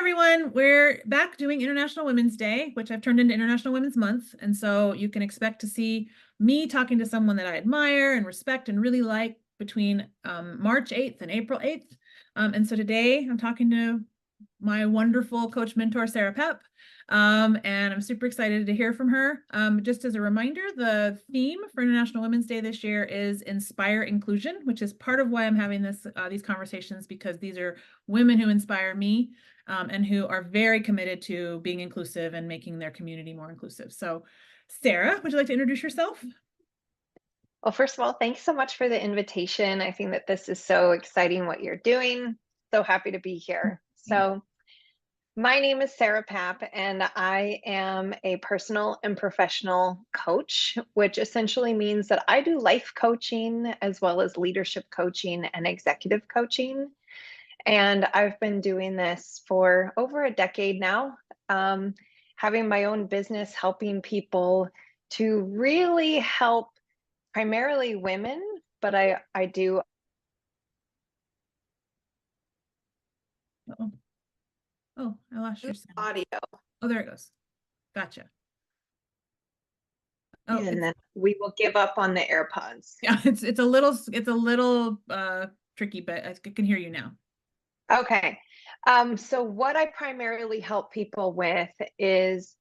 everyone. We're back doing International Women's Day, which I've turned into International Women's Month. And so you can expect to see me talking to someone that I admire and respect and really like between March 8th and April 8th. And so today I'm talking to my wonderful coach mentor, Sarah Papp. And I'm super excited to hear from her. Just as a reminder, the theme for International Women's Day this year is Inspire Inclusion, which is part of why I'm having these conversations, because these are women who inspire me and who are very committed to being inclusive and making their community more inclusive. So Sarah, would you like to introduce yourself? Well, first of all, thanks so much for the invitation. I think that this is so exciting what you're doing. So happy to be here. So, my name is Sarah Papp, and I am a personal and professional coach, which essentially means that I do life coaching as well as leadership coaching and executive coaching. And I've been doing this for over a decade now, having my own business, helping people to really help primarily women, but I do. Oh, oh, I lost your sound. Audio, Oh, there it goes. Gotcha. Oh, and then we will give up on the AirPods. yeah, it's a little tricky, but I can hear you now. Okay. So what I primarily help people with is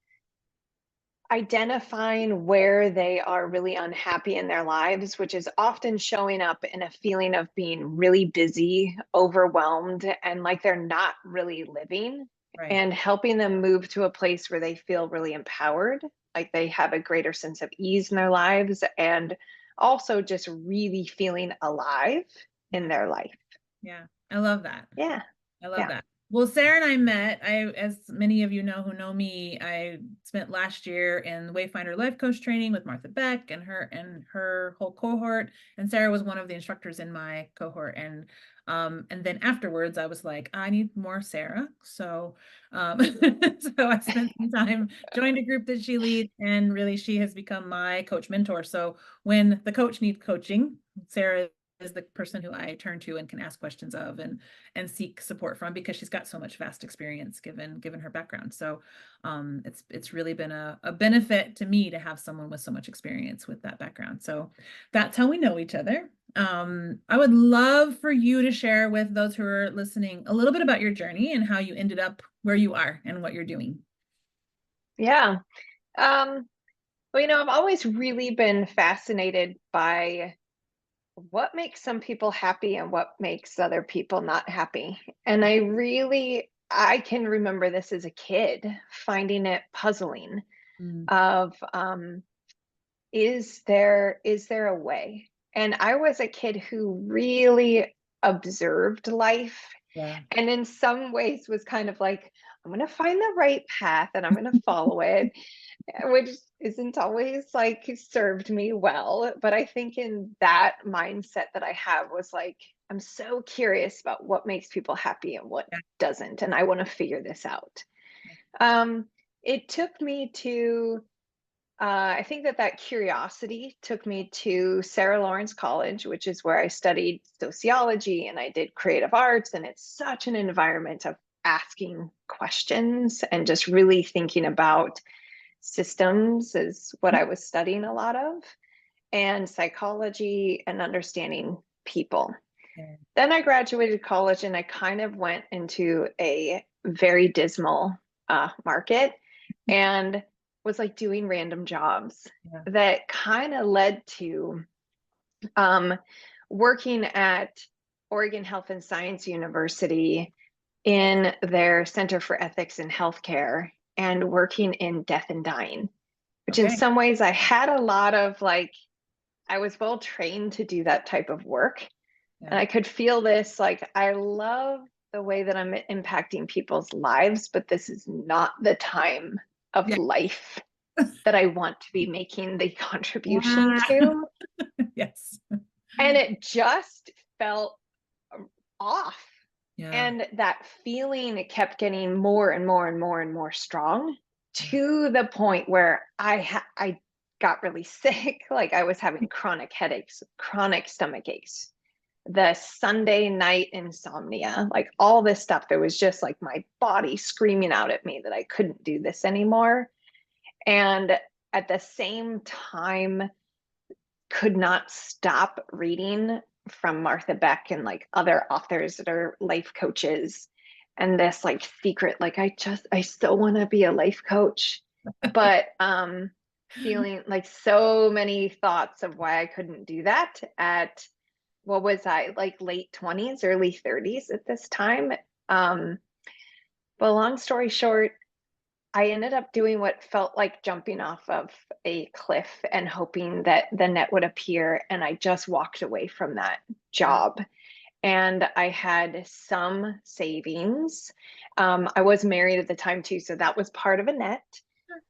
identifying where they are really unhappy in their lives, which is often showing up in a feeling of being really busy, overwhelmed, and like they're not really living, Right. and helping them move to a place where they feel really empowered, like they have a greater sense of ease in their lives, and also just really feeling alive in their life. Yeah. I love that. Yeah. I love Yeah. that. Well, Sarah and I met, as many of you know who know me, I spent last year in Wayfinder Life Coach training with Martha Beck and her whole cohort. And Sarah was one of the instructors in my cohort. And then afterwards I was like, I need more Sarah. So so I spent some time, joined a group that she leads, and really she has become my coach mentor. So when the coach needs coaching, Sarah is the person who I turn to and can ask questions of and seek support from, because she's got so much vast experience given her background. So it's really been a benefit to me to have someone with so much experience with that background. So that's how we know each other. I would love for you to share with those who are listening a little bit about your journey and how you ended up where you are and what you're doing. Yeah. Well, I've always really been fascinated by what makes some people happy and what makes other people not happy. And I can remember this as a kid, finding it puzzling Mm. of is there a way? And I was a kid who really observed life, Yeah. and in some ways was kind of like, I'm going to find the right path and I'm going to follow it, which isn't always like served me well. But I think in that mindset that I have was like, I'm so curious about what makes people happy and what Yeah. doesn't. And I want to figure this out. Um, it took me to, I think that curiosity took me to Sarah Lawrence College, which is where I studied sociology and I did creative arts. And it's such an environment of asking questions and just really thinking about systems is what I was studying a lot of, and psychology and understanding people. Yeah. Then I graduated college and I kind of went into a very dismal market and was like doing random jobs Yeah. that kind of led to um, working at Oregon Health and Science University in their Center for Ethics in Healthcare and working in death and dying, which in Okay. some ways I had a lot of like, I was well trained to do that type of work. Yeah. And I could feel this, like, I love the way that I'm impacting people's lives, but this is not the time of Yeah. life that I want to be making the contribution Yeah. to. Yes. And it just felt off. Yeah. And that feeling kept getting more and more and more and more strong, to the point where I got really sick. Like I was having chronic headaches, chronic stomach aches. the Sunday night insomnia, like all this stuff. It was just like my body screaming out at me that I couldn't do this anymore. And at the same time, could not stop reading from Martha Beck and like other authors that are life coaches. And this like secret, like I still want to be a life coach, but feeling like so many thoughts of why I couldn't do that at, what was I, like late 20s, early 30s at this time. Um, but long story short, I ended up doing what felt like jumping off of a cliff and hoping that the net would appear. And I just walked away from that Yeah. job. And I had some savings. I was married at the time too, so that was part of a net.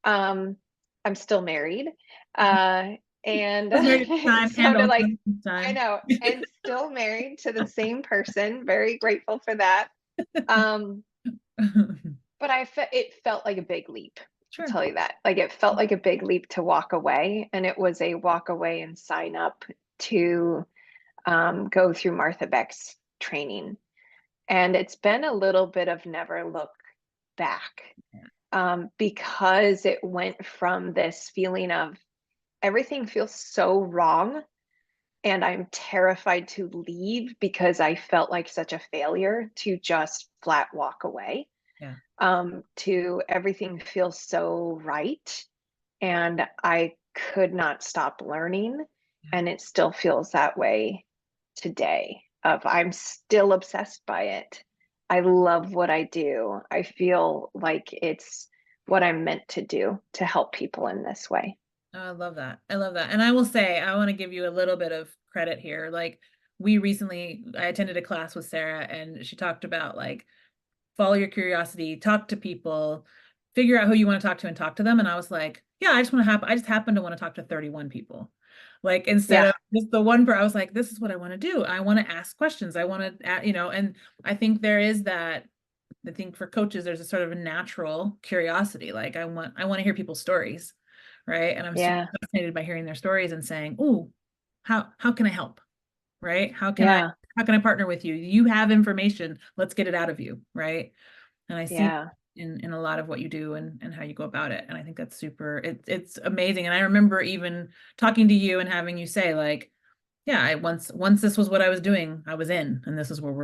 Um, I'm still married. And I was married at the time so and to also like, at the I time. know, and still married to the same person. Very grateful for that. Um, but it felt like a big leap. I'll Sure. tell you that. Like it felt like a big leap to walk away, and it was a walk away and sign up to go through Martha Beck's training. And it's been a little bit of never look back, because it went from this feeling of everything feels so wrong and I'm terrified to leave because I felt like such a failure, to just flat walk away, Yeah. to everything feels so right. And I could not stop learning. Yeah. And it still feels that way today. Of I'm still obsessed by it. I love what I do. I feel like it's what I'm meant to do to help people in this way. Oh, I love that. I love that. And I will say, I want to give you a little bit of credit here. Like I attended a class with Sarah and she talked about like, follow your curiosity, talk to people, figure out who you want to talk to and talk to them. And I was like, yeah, I just happen to want to talk to 31 people. Like instead Yeah. of just the one I was like, this is what I want to do. I want to ask questions. I want to, and I think there is that. I think for coaches, there's a sort of a natural curiosity. Like I want to hear people's stories, right? And I'm super Yeah. fascinated by hearing their stories and saying, "Oh, how can I help?" Right? Yeah. How can I partner with you? You have information. Let's get it out of you, right? And I see Yeah. in a lot of what you do and how you go about it. And I think that's it's amazing. And I remember even talking to you and having you say like, yeah, once this was what I was doing, I was in, and this is what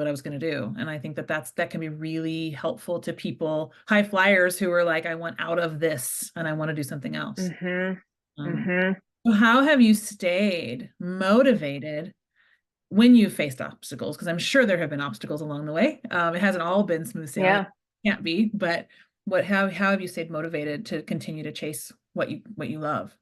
I was going to do. And I think that can be really helpful to people, high flyers who are like, I want out of this and I want to do something else. Mhm. Um, Mhm. so how have you stayed motivated when you faced obstacles? Because I'm sure there have been obstacles along the way. It hasn't all been smooth sailing. Yeah. Can't be, but how have you stayed motivated to continue to chase what you love?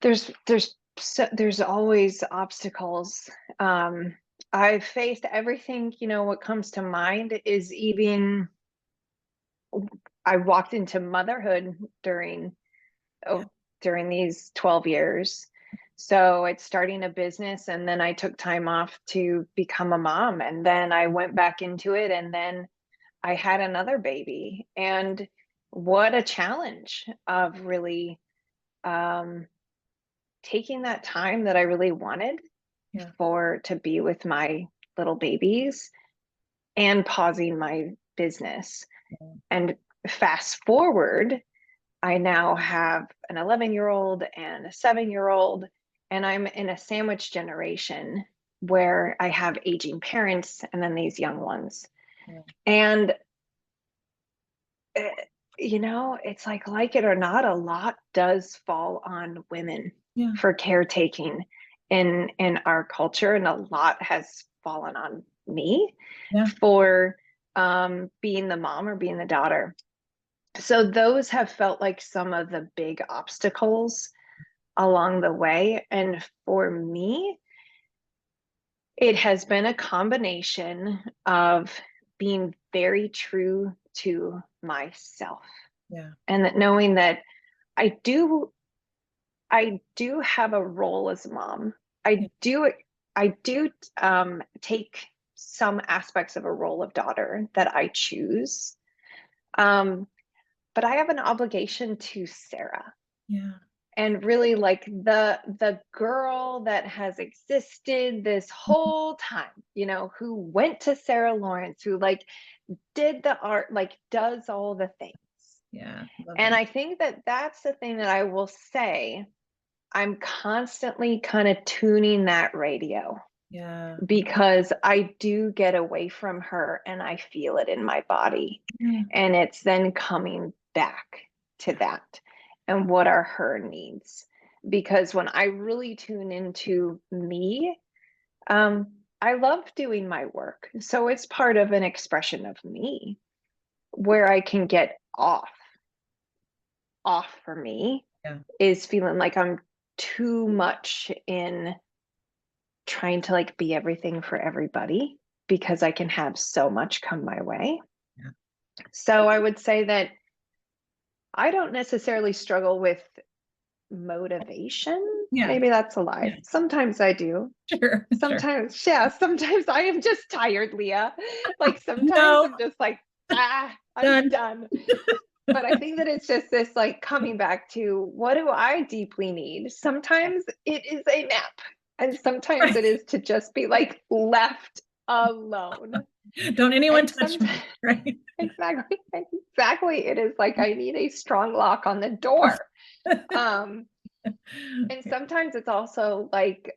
There's always obstacles. Um, I've faced everything, what comes to mind is even I walked into motherhood Yeah. oh, during these 12 years. So it's starting a business, and then I took time off to become a mom, and then I went back into it, and then I had another baby. And what a challenge of really um, taking that time that I really wanted Yeah. for to be with my little babies and pausing my business. Yeah. And fast forward, I now have an 11-year-old and a 7-year-old, and I'm in a sandwich generation where I have aging parents and then these young ones. Yeah. And eh, it's like it or not, a lot does fall on women Yeah. for caretaking in our culture, and a lot has fallen on me Yeah. for being the mom or being the daughter. So those have felt like some of the big obstacles along the way. And for me, it has been a combination of being very true to myself, Yeah. and that knowing that I do I do have a role as a mom. Yeah. I do take some aspects of a role of daughter that I choose. Um, but I have an obligation to Sarah. Yeah. and really like the girl that has existed this whole time, you know, who went to Sarah Lawrence, who like did the art, like does all the things. Yeah, love And that. I think that that's the thing that I will say. I'm constantly kind of tuning that radio Yeah. because I do get away from her and I feel it in my body. Yeah. And it's then coming back to that and what are her needs. Because when I really tune into me, I love doing my work. So it's part of an expression of me where I can get off for me Yeah. is feeling like I'm too much in trying to like be everything for everybody because I can have so much come my way. Yeah. So I would say that I don't necessarily struggle with motivation. Yeah. Maybe that's a lie. Yeah. Sometimes I do. Sure. Sure. Sometimes, yeah, sometimes I am just tired, Leah. Like sometimes No, I'm just like, I'm done. done. But I think that it's just this like coming back to what do I deeply need? Sometimes it is a nap, and sometimes Right. it is to just be like left alone. Don't anyone And touch me. sometimes, Right. exactly, exactly, it is like I need a strong lock on the door. Um, and sometimes it's also like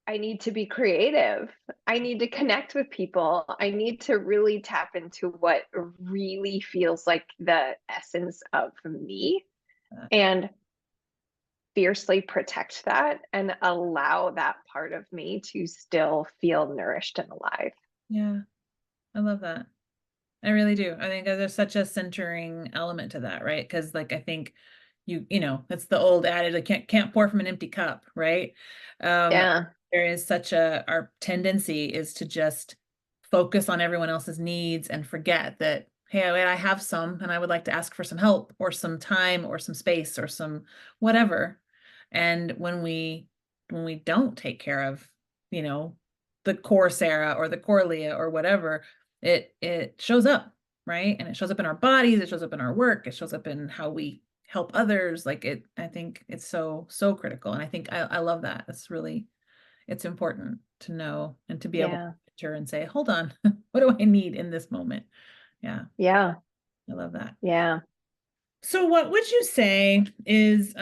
I need to be creative. I need to connect with people. I need to really tap into what really feels like the essence of me and fiercely protect that and allow that part of me to still feel nourished and alive. Yeah, I love that. I really do. I think there's such a centering element to that, right? Because like I think you know, it's the old adage, like can't pour from an empty cup, right? Um, Yeah. there is such a our tendency is to just focus on everyone else's needs and forget that, hey, I have some and I would like to ask for some help or some time or some space or some whatever. And when we don't take care of, you know, the core Sarah or the core Leah or whatever, it shows up, right? And it shows up in our bodies, it shows up in our work, it shows up in how we help others. Like I think it's so critical. And I think I love that. It's really, it's important to know and to be able to Yeah. picture and say, hold on, what do I need in this moment? Yeah, Yeah. I love that. Yeah. So what would you say is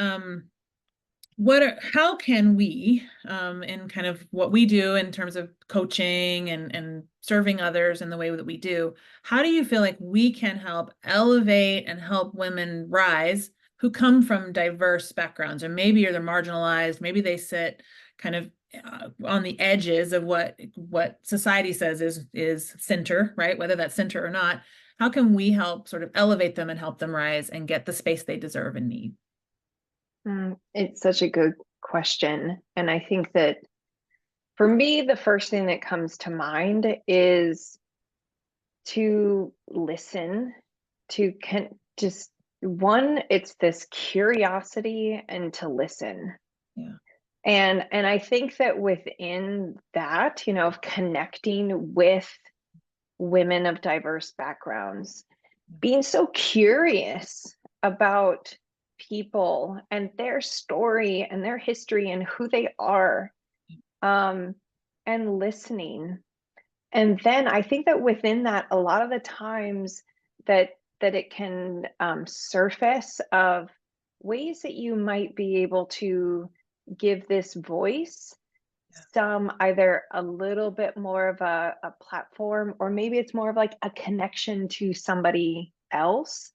how can we in kind of what we do in terms of coaching and serving others in the way that we do, how do you feel like we can help elevate and help women rise who come from diverse backgrounds, and maybe they're marginalized, maybe they sit kind of on the edges of what society says is center, right? Whether that's center or not, how can we help sort of elevate them and help them rise and get the space they deserve and need? It's such a good question. And I think that for me, the first thing that comes to mind is to listen, just one, it's this curiosity and to listen. Yeah. And I think that within that, you know, of connecting with women of diverse backgrounds, being so curious about people and their story and their history and who they are, um, and listening. And then I think that within that, a lot of the times that it can surface of ways that you might be able to give this voice some either a little bit more of a platform, or maybe it's more of like a connection to somebody else.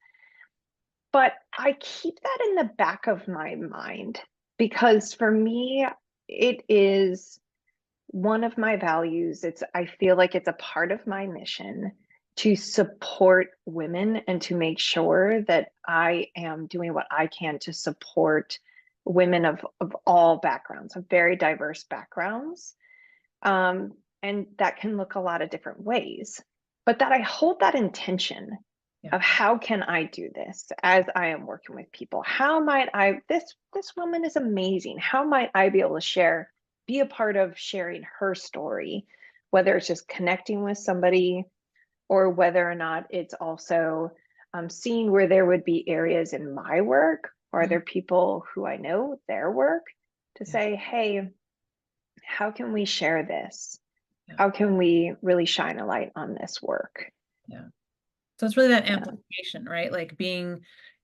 But I keep that in the back of my mind because for me, it is one of my values. I feel like it's a part of my mission to support women and to make sure that I am doing what I can to support women of all backgrounds, of very diverse backgrounds. And that can look a lot of different ways, but that I hold that intention Yeah. of how can I do this as I am working with people? How might I, this woman is amazing. How might I be able to share, be a part of sharing her story, whether it's just connecting with somebody or whether or not it's also seeing where there would be areas in my work or other people who I know their work to Yeah. say, hey, how can we share this? Yeah. How can we really shine a light on this work? Yeah. So it's really that Yeah. amplification, right? Like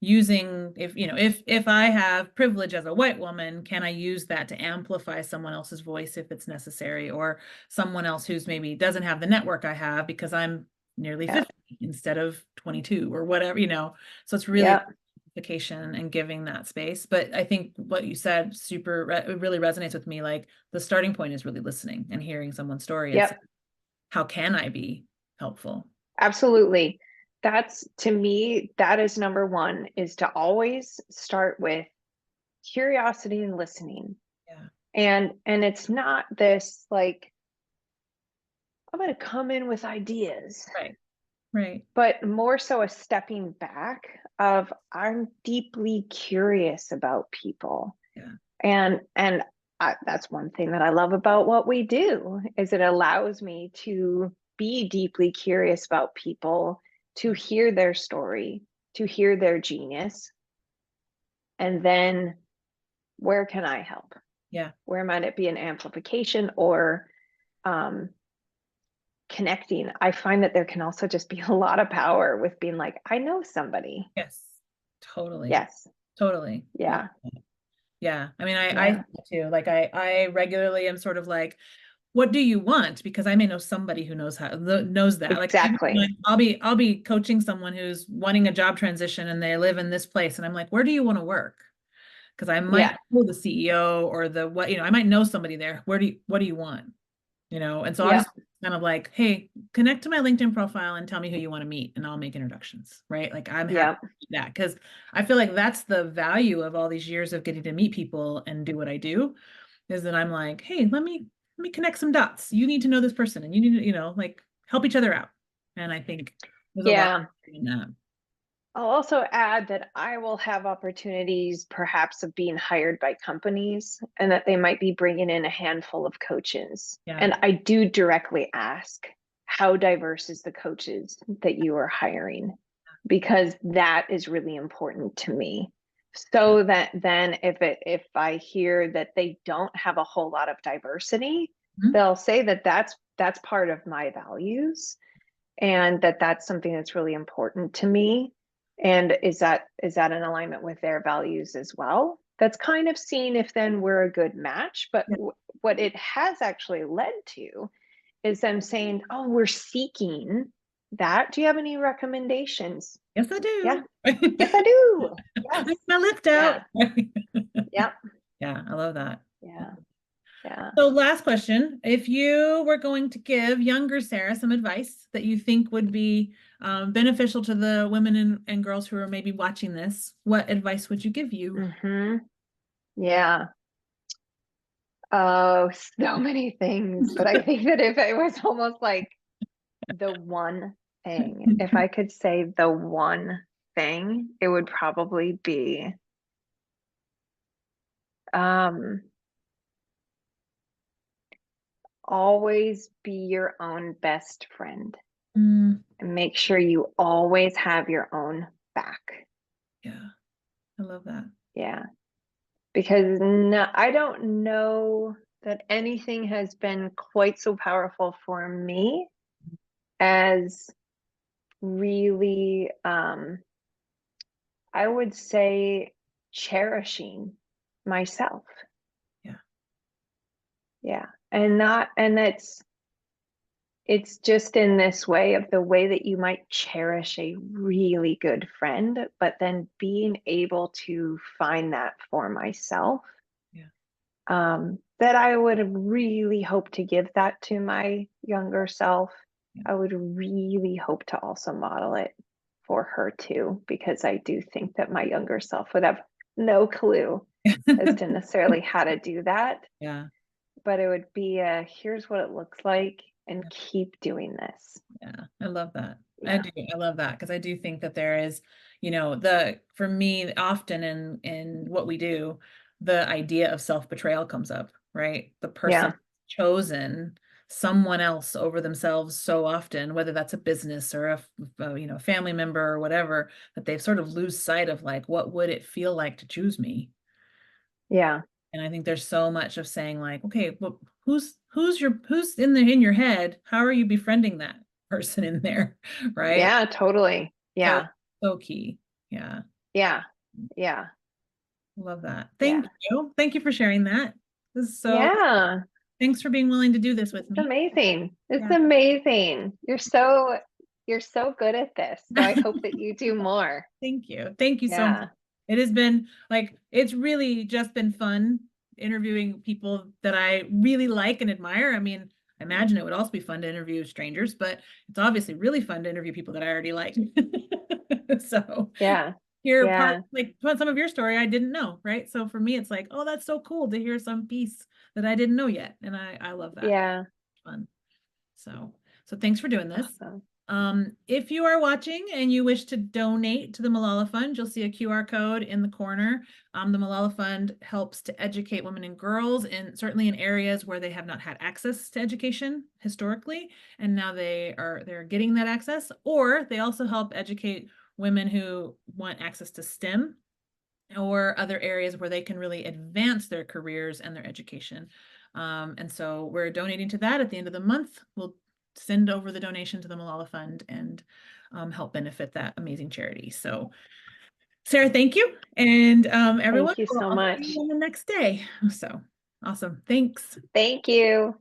using, if I have privilege as a white woman, can I use that to amplify someone else's voice if it's necessary, or someone else who's maybe doesn't have the network I have because I'm nearly Yeah. 50 instead of 22 or whatever, So it's really Yeah. amplification and giving that space. But I think what you said it really resonates with me. Like the starting point is really listening and hearing someone's story and Yep. saying, how can I be helpful? Absolutely. That's, to me, that is number one, is to always start with curiosity and listening. Yeah. And it's not this like, I'm going to come in with ideas, Right. Right. but more so a stepping back of, I'm deeply curious about people. Yeah. And that's one thing that I love about what we do, is it allows me to be deeply curious about people, to Yeah. hear their story, to hear their genius, and then where can I help? Yeah. Where might it be an amplification or um, connecting? I find that there can also just be a lot of power with being like, I know somebody. Yes. Totally. Yes. Totally. Yeah. Yeah. I mean, I Yeah. think too, like I regularly am sort of like, what do you want? Because I may know somebody who knows that. Like Exactly. I'll be coaching someone who's wanting a job transition and they live in this place. And I'm like, where do you want to work? Because I might Yeah. know the CEO or I might know somebody there. What do you want? And so I'll Yeah. just kind of like, hey, connect to my LinkedIn profile and tell me who you want to meet, and I'll make introductions, right? Like I'm happy Yeah. to do that because I feel like that's the value of all these years of getting to meet people and do what I do, is that I'm like, hey, let me connect some dots. You need to know this person, and you need to, like help each other out. And I think there's a lot Yeah. in that. I'll also add that I will have opportunities perhaps of being hired by companies, and that they might be bringing in a handful of coaches. Yeah, And I do directly ask, how diverse is the coaches that you are hiring? Because that is really important to me. yeah, So that then if I hear that they don't have a whole lot of diversity, mhm, they'll say that that's part of my values, and that that's something that's really important to me. And is that in alignment with their values as well? That's kind of seeing if then we're a good match. But yeah. what it has actually led to is them saying, oh, we're seeking that. Do you have any recommendations? Yes, I Yeah. do. Yes, I do. Yes. My lift out. Yeah. Yep. Yeah, I love that. Yeah. Yeah. So last question, if you were going to give younger Sarah some advice that you think would be beneficial to the women and girls who are maybe watching this, what advice would you give you? Mm-hmm. Yeah. Oh, so many things. But I think that if it was almost like the one thing, if I could say the one thing, it would probably be um, always be your own best friend, Mm, and make sure you always have your own back. yeah, I love that. Yeah. Because no, I don't know that anything has been quite so powerful for me as really, I would say, cherishing myself. Yeah, Yeah. And it's just in this way of the way that you might cherish a really good friend, but then being able to find that for myself. yeah, That I would really hope to give that to my younger self. yeah. I would really hope to also model it for her too, because I do think that my younger self would have no clue as to necessarily how to do that. Yeah, But it would be a, here's what it looks like, and yeah, keep doing this. yeah. I love that. I Yeah. do. I love that because I do think that there is, for me, often in what we do, the idea of self-betrayal comes up, right? The Yeah. person chosen someone else over themselves so often, whether that's a business or a family member or whatever, that they sort of lose sight of like, what would it feel like to choose me? Yeah. And I think there's so much of saying like, okay, well, who's in your head? How are you befriending that person in there? Right? Yeah, totally. So Yeah. so key. Yeah. Yeah. Yeah. Love that. Thank Yeah. you. Thank you for sharing that. This is so, Yeah. thanks for being willing to do this with It's me. amazing. It's Yeah. amazing. You're so good at this. So I hope that you do more. Thank you. Thank you so much. Yeah. It has been like, it's really just been fun interviewing people that I really like and admire. I mean, I imagine it would also be fun to interview strangers, but it's obviously really fun to interview people that I already like. So Yeah. hear part, Yeah. like some of your story I didn't know, right? So for me, it's like, oh, that's so cool to hear some piece that I didn't know yet. And I love that. Yeah. Fun. So thanks for doing this. Awesome. If you are watching and you wish to donate to the Malala Fund, you'll see a QR code in the corner. The Malala Fund helps to educate women and girls, and certainly in areas where they have not had access to education historically, and now they're getting that access. Or they also help educate women who want access to STEM or other areas where they can really advance their careers and their education. And so we're donating to that at the end of the month. We'll send over the donation to the Malala Fund and help benefit that amazing charity. So Sarah, thank you. And everyone, Thank you so I'll see you much. on the next day. So awesome. Thanks. Thank you.